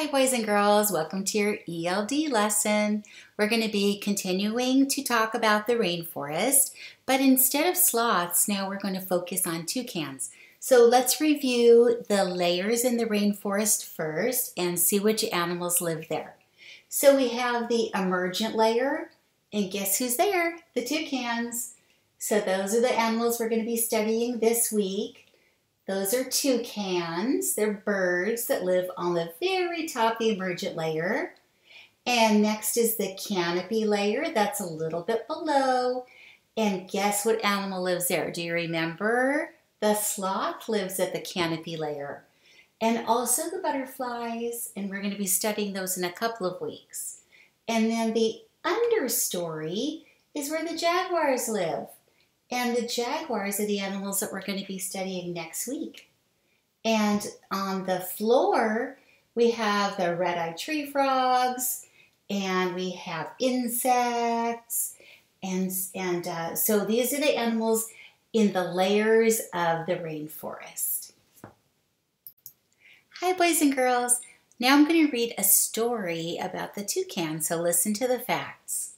Hi boys and girls, welcome to your ELD lesson. We're going to be continuing to talk about the rainforest, but instead of sloths, now we're going to focus on toucans. So let's review the layers in the rainforest first and see which animals live there. So we have the emergent layer, and guess who's there? The toucans. So those are the animals we're going to be studying this week. Those are toucans. They're birds that live on the very top, the emergent layer. And next is the canopy layer. That's a little bit below. And guess what animal lives there? Do you remember? The sloth lives at the canopy layer. And also the butterflies. And we're going to be studying those in a couple of weeks. And then the understory is where the jaguars live. And the jaguars are the animals that we're going to be studying next week. And on the floor, we have the red-eyed tree frogs, and we have insects. And so these are the animals in the layers of the rainforest. Hi, boys and girls. Now I'm going to read a story about the toucan, so listen to the facts.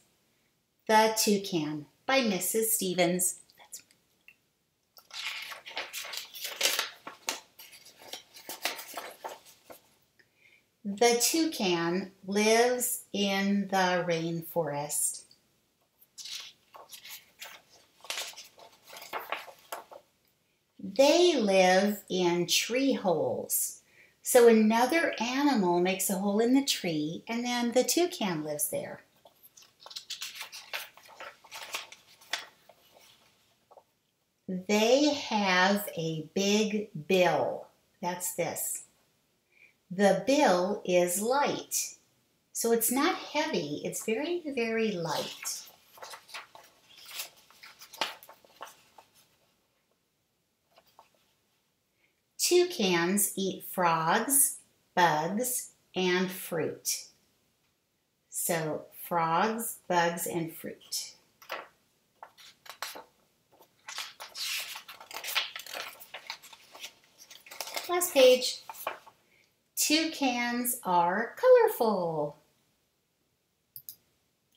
The Toucan by Mrs. Stevens. The toucan lives in the rainforest. They live in tree holes. So another animal makes a hole in the tree, and then the toucan lives there. They have a big bill. That's this. The bill is light, so it's not heavy, it's very, very light. Toucans eat frogs, bugs, and fruit. So, frogs, bugs, and fruit. Last page. Toucans are colorful.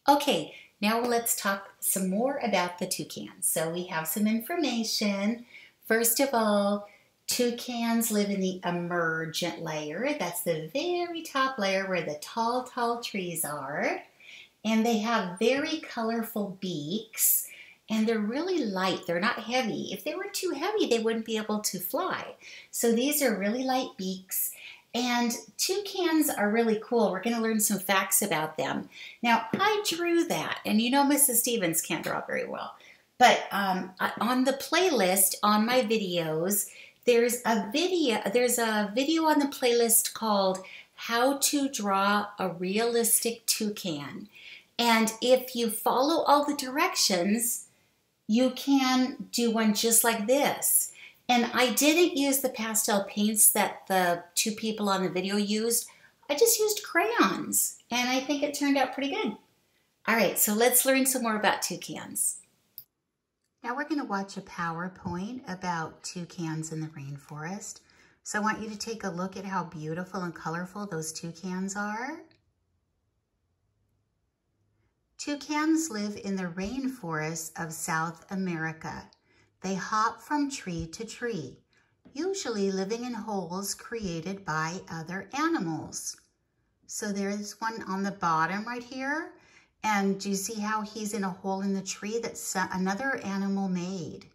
Okay, now let's talk some more about the toucans. So we have some information. First of all, toucans live in the emergent layer. That's the very top layer where the tall, tall trees are. And they have very colorful beaks. And they're really light. They're not heavy. If they were too heavy, they wouldn't be able to fly. So these are really light beaks. And toucans are really cool. We're going to learn some facts about them. Now, I drew that, and you know Mrs. Stevens can't draw very well. But on the playlist on my videos, there's a video on the playlist called How to Draw a Realistic Toucan. And if you follow all the directions, you can do one just like this. And I didn't use the pastel paints that the two people on the video used. I just used crayons, and I think it turned out pretty good. All right, so let's learn some more about toucans. Now we're going to watch a PowerPoint about toucans in the rainforest. So I want you to take a look at how beautiful and colorful those toucans are. Toucans live in the rainforests of South America. They hop from tree to tree, usually living in holes created by other animals. So there's one on the bottom right here. And do you see how he's in a hole in the tree that another animal made?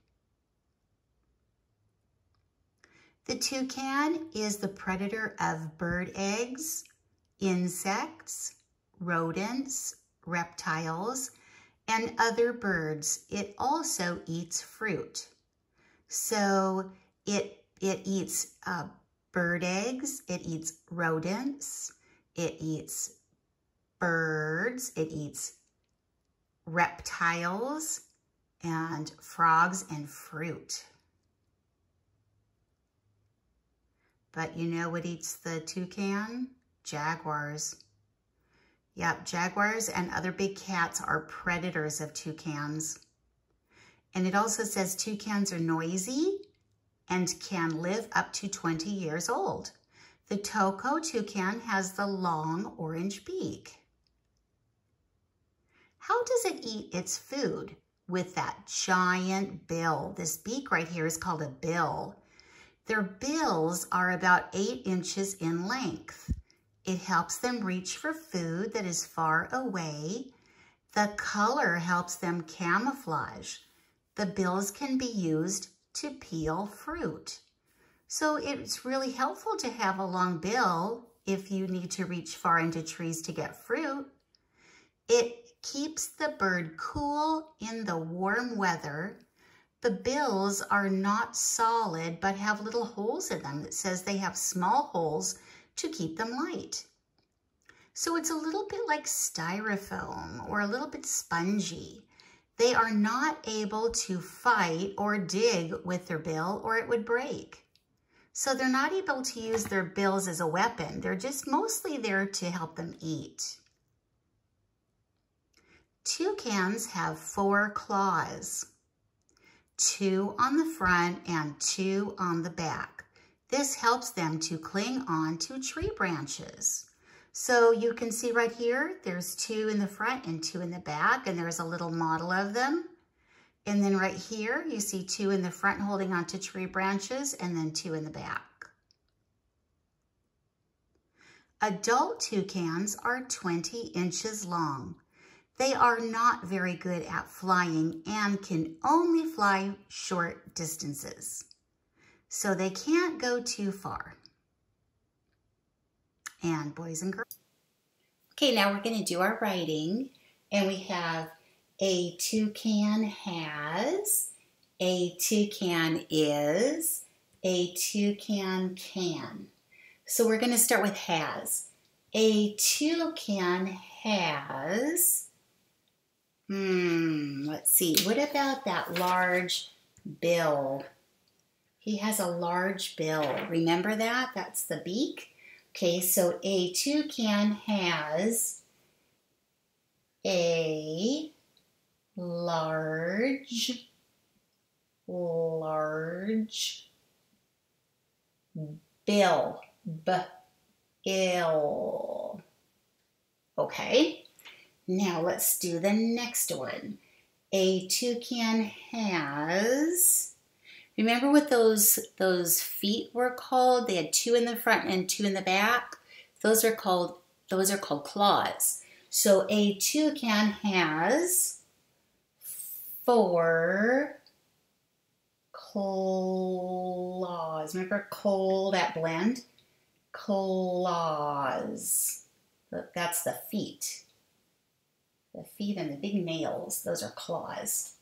The toucan is the predator of bird eggs, insects, rodents, reptiles, and other birds. It also eats fruit. So it eats bird eggs, it eats rodents, it eats birds, it eats reptiles, and frogs and fruit. But you know what eats the toucan? Jaguars. Yep, jaguars and other big cats are predators of toucans. And it also says toucans are noisy and can live up to 20 years old. The Toco toucan has the long orange beak. How does it eat its food? With that giant bill. This beak right here is called a bill. Their bills are about 8 inches in length. It helps them reach for food that is far away. The color helps them camouflage. The bills can be used to peel fruit. So it's really helpful to have a long bill if you need to reach far into trees to get fruit. It keeps the bird cool in the warm weather. The bills are not solid but have little holes in them. It says they have small holes to keep them light. So it's a little bit like styrofoam or a little bit spongy. They are not able to fight or dig with their bill or it would break. So they're not able to use their bills as a weapon. They're just mostly there to help them eat. Toucans have 4 claws, 2 on the front and 2 on the back. This helps them to cling on to tree branches. So you can see right here, there's 2 in the front and 2 in the back, and there's a little model of them. And then right here, you see 2 in the front holding onto tree branches and then 2 in the back. Adult toucans are 20 inches long. They are not very good at flying and can only fly short distances. So they can't go too far. And boys and girls. Okay, now we're going to do our writing. And we have a toucan has, a toucan is, a toucan can. So we're going to start with has. A toucan has, let's see, what about that large bill? He has a large bill. Remember that? That's the beak. Okay, so a toucan has a large bill. B-ill. Okay, now let's do the next one. A toucan has, remember what those feet were called? They had 2 in the front and 2 in the back. Those are called claws. So a toucan has 4 claws. Remember coal, that blend? Claws. That's the feet. The feet and the big nails, those are claws.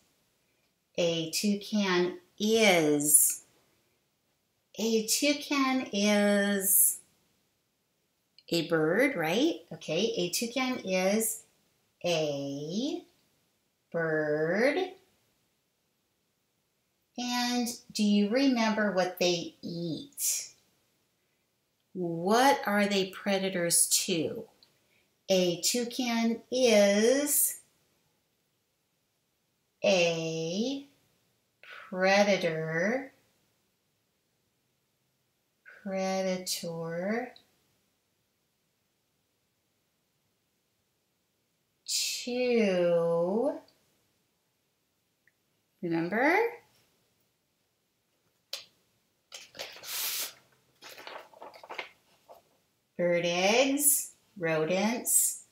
A toucan is a bird, right? Okay, a toucan is a bird. And do you remember what they eat? What are they predators to? A toucan is a predator to, remember? Bird eggs, rodents.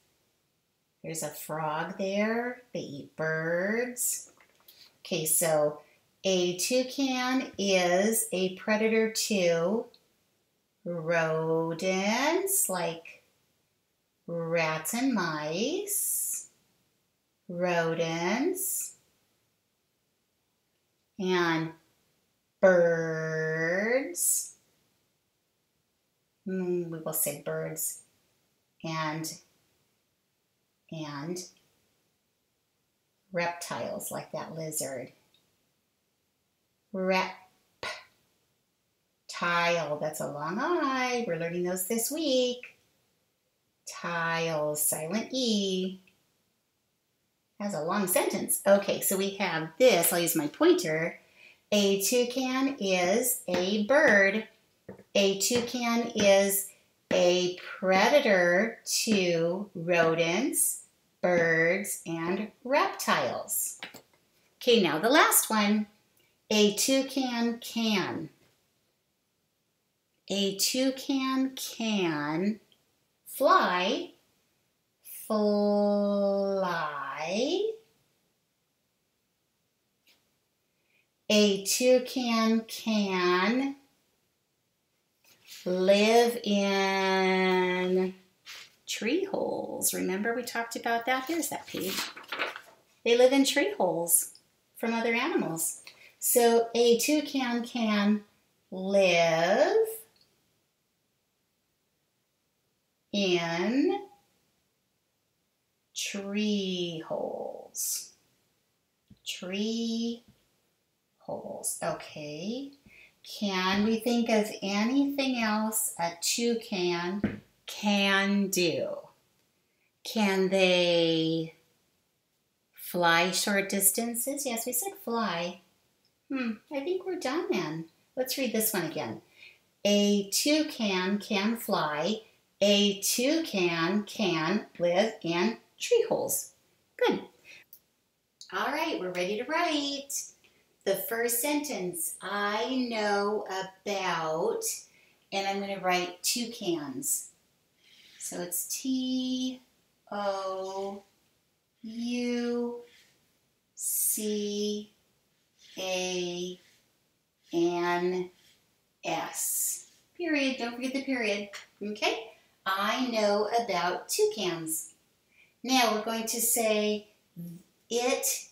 There's a frog there. They eat birds. Okay, so a toucan is a predator to rodents like rats and mice, rodents, and birds. We will say birds and reptiles like that lizard. Reptile, that's a long I. We're learning those this week. Tiles, silent E. That's a long sentence. Okay, so we have this. I'll use my pointer. A toucan is a bird. A toucan is a predator to rodents, birds, and reptiles. Okay, now the last one. A toucan can. A toucan can fly, fly. A toucan can live in tree holes. Remember we talked about that? There's that page. They live in tree holes from other animals. So a toucan can live in tree holes. Tree holes. Okay. Can we think of anything else a toucan can do? Can they fly short distances? Yes, we said fly. I think we're done then. Let's read this one again. A toucan can fly. A toucan can live in tree holes. Good. All right, we're ready to write. The first sentence, I know about, and I'm going to write toucans. So it's Toucans. Period. Don't forget the period. Okay? I know about toucans. Now we're going to say it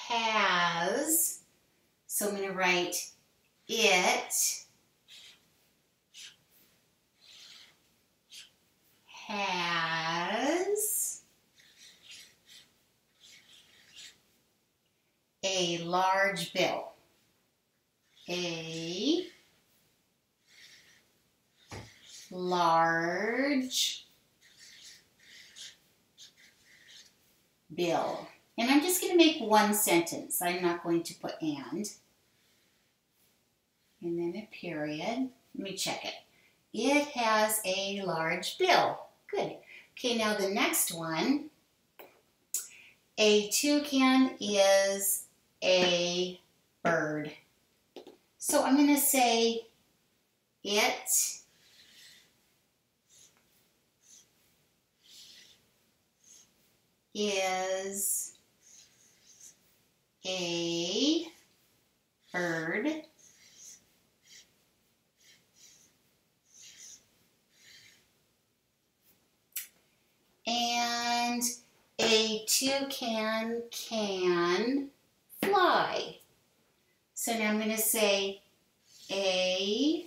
has. So I'm going to write it has a large bill. A large bill. And I'm just going to make one sentence. I'm not going to put and then a period. Let me check it. It has a large bill. Good. Okay, now the next one. A toucan is a bird. So I'm going to say it is a bird. And a toucan can fly. So now I'm going to say a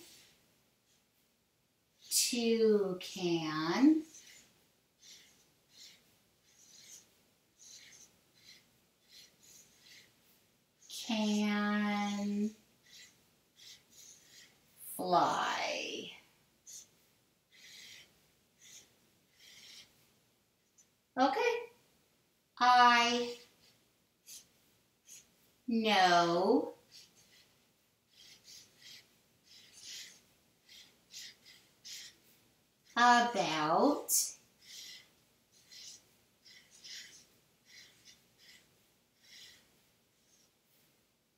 toucan can fly. Okay. I know about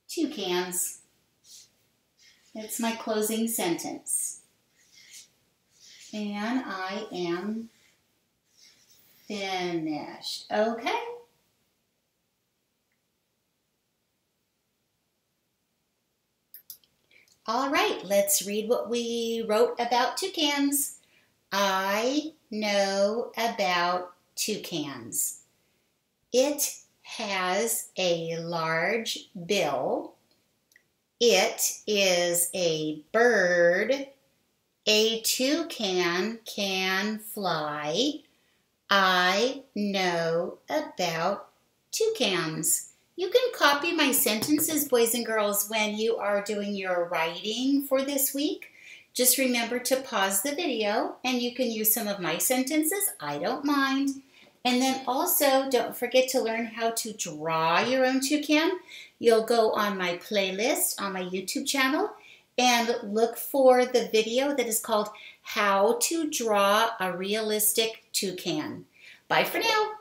toucans. That's my closing sentence. And I am finished. Okay. All right, let's read what we wrote about toucans. I know about toucans. It has a large bill. It is a bird. A toucan can fly. I know about toucans. You can copy my sentences, boys and girls, when you are doing your writing for this week. Just remember to pause the video and you can use some of my sentences. I don't mind. And then also don't forget to learn how to draw your own toucan. You'll go on my playlist on my YouTube channel and look for the video that is called How to Draw a Realistic Toucan. Bye for now.